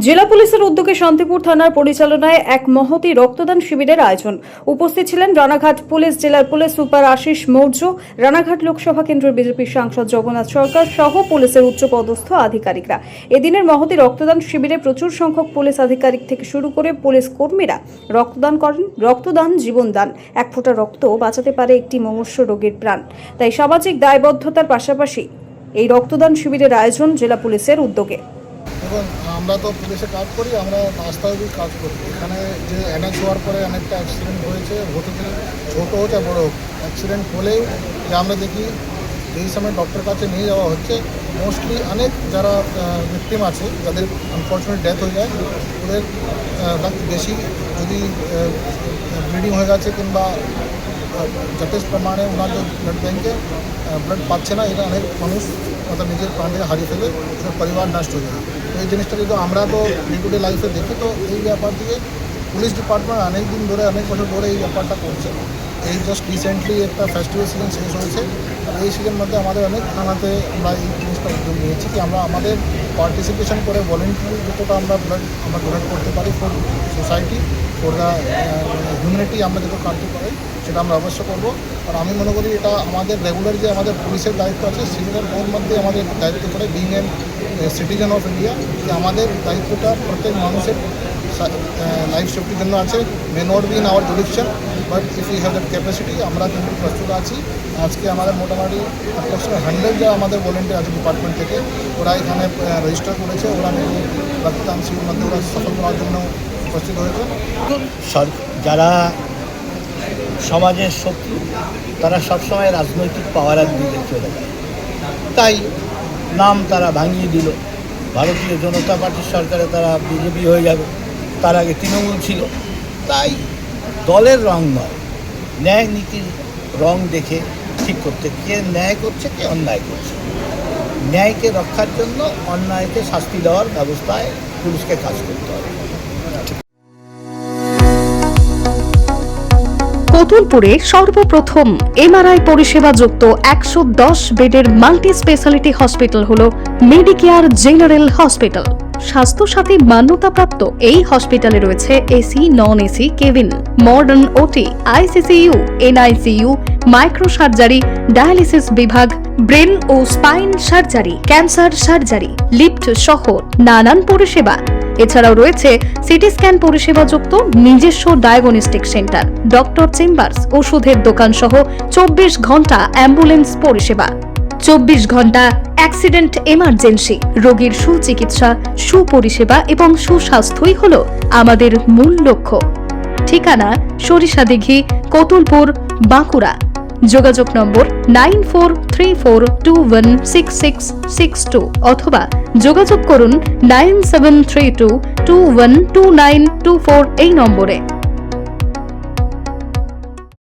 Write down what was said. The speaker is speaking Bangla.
জেলা পুলিশের উদ্যোগে শান্তিপুর থানার পরিচালনায় এক মহতী রক্তদান শিবিরের আয়োজন। উপস্থিত ছিলেন রানাঘাট পুলিশ জেলার পুলিশ সুপার আশিস মৌর্য, রানাঘাট লোকসভা কেন্দ্রের বিজেপির সাংসদ জগন্নাথ সরকার সহ পুলিশের উচ্চপদস্থ আধিকারিকরা। এদিনের মহতী রক্তদান শিবিরে প্রচুর সংখ্যক পুলিশ আধিকারিক থেকে শুরু করে পুলিশ কর্মীরা রক্তদান করেন। রক্তদান জীবনদান, এক ফোঁটা রক্ত বাঁচাতে পারে একটি মুমূর্ষ রোগীর প্রাণ। তাই সামাজিক দায়বদ্ধতার পাশাপাশি এই রক্তদান শিবিরের আয়োজন জেলা পুলিশের উদ্যোগে। এবং আমরা তো পুলিশে কাজ করি, আমরা রাস্তায় কাজ করি। এখানে যে অ্যানেক্স হওয়ার পরে অনেকটা অ্যাক্সিডেন্ট হয়েছে, হতে ছোটো হোক আর বড়ো হোক, অ্যাক্সিডেন্ট হলেও যে আমরা দেখি যেই সময় ডক্টর কাছে নিয়ে যাওয়া হচ্ছে, মোস্টলি অনেক যারা ভিকটিম আছে, যাদের আনফর্চুনেট ডেথ হয়ে যায়, ওদের বেশি যদি ব্লিডিং হয়ে গেছে কিংবা যথেষ্ট প্রমাণে ওনার যে ব্লাড ব্যাঙ্কে ব্লাড পাচ্ছে না, এটা অনেক মানুষ নিজের প্রাণকে হারিয়ে ফেলে, পরিবার নষ্ট হয়ে যায়। তো এই জিনিসটা যদি আমরা তো ডে টু ডে লাইফে দেখি, তো এই ব্যাপার দিয়ে পুলিশ ডিপার্টমেন্ট অনেক দিন ধরে, অনেক বছর ধরে এই ব্যাপারটা করছে। এই জাস্ট রিসেন্টলি একটা ফেস্টিভ্যাল সিজন শেষ হয়েছে, এই সিজনের মধ্যে আমাদের অনেক থানাতে আমরা এই জিনিসটা উদ্যোগ নিয়েছি কি আমরা আমাদের পার্টিসিপেশন করে ভলেন্টারি যতটা আমরা ব্লাড আমরা ডোনেট করতে পারি for society, for the humanity, আমরা যত কাজটি করি সেটা আমরা অবশ্য করবো। আর আমি মনে করি এটা আমাদের রেগুলার যে আমাদের পুলিশের দায়িত্ব আছে, সেটার ওর মধ্যে আমাদের দায়িত্ব করে being a citizen of India, যে আমাদের দায়িত্বটা প্রত্যেক মানুষের লাইফ সেফটির জন্য আছে। May not be in our jurisdiction, but if you have that capacity, আমরা কিন্তু প্রস্তুত আছি। আজকে আমাদের মোটামুটি অ্যাপ্রক্সিমেট 100 যা আমাদের ভলেন্টিয়ার আছে ডিপার্টমেন্ট থেকে, ওরা এখানে রেজিস্টার করেছে, ওরা রক্তদান শিবির মধ্যে ওরা সফল করার জন্য উপস্থিত হয়েছে। যারা সমাজের শত্রু, তারা সবসময় রাজনৈতিক পাওয়ারের দিকে চলে যায়, তাই নাম তারা ভাঙিয়ে দিল। ভারতীয় জনতা পার্টির সরকারে তারা বিজেপি হয়ে যাবে, তার আগে তৃণমূল ছিল। তাই দলের রং নয়, ন্যায় নীতির রং দেখে ঠিক করতে, কে ন্যায় করছে কে অন্যায় করছে। ন্যায়কে রক্ষার জন্য অন্যায়কে শাস্তি দেওয়ার ব্যবস্থায় পুলিশকে কাজ করতে হবে। কতুলপুরে সর্বপ্রথম এমআরআই পরিষেবা যুক্ত 110 বেডের মাল্টি স্পেশালিটি হসপিটাল হল মেডিকেয়ার জেনারেল হসপিটাল। স্বাস্থ্যসাথী মান্যতাপ্রাপ্ত এই হসপিটালে রয়েছে AC, non AC cabin, modern OT, ICCU, NICU, micro surgery, dialysis বিভাগ, ব্রেন ও spine surgery, cancer surgery, lift সহ নানান পরিষেবা। এছাড়াও রয়েছে সিটি স্ক্যান পরিষেবা যুক্ত নিজস্ব ডায়াগনস্টিক সেন্টার, ডক্টর চেম্বার্স, ওষুধের দোকান সহ 24 ঘন্টা অ্যাম্বুলেন্স পরিষেবা, 24 ঘন্টা অ্যাক্সিডেন্ট এমার্জেন্সি। রোগীর সুচিকিৎসা, সুপরিষেবা এবং সুস্বাস্থ্যই হল আমাদের মূল লক্ষ্য। ঠিকানা সরিষাদিঘি, কতুলপুর, বাঁকুড়া। যোগাযোগ নম্বর 9434216662 অথবা যোগাযোগ করুন 9732212924 এই নম্বরে।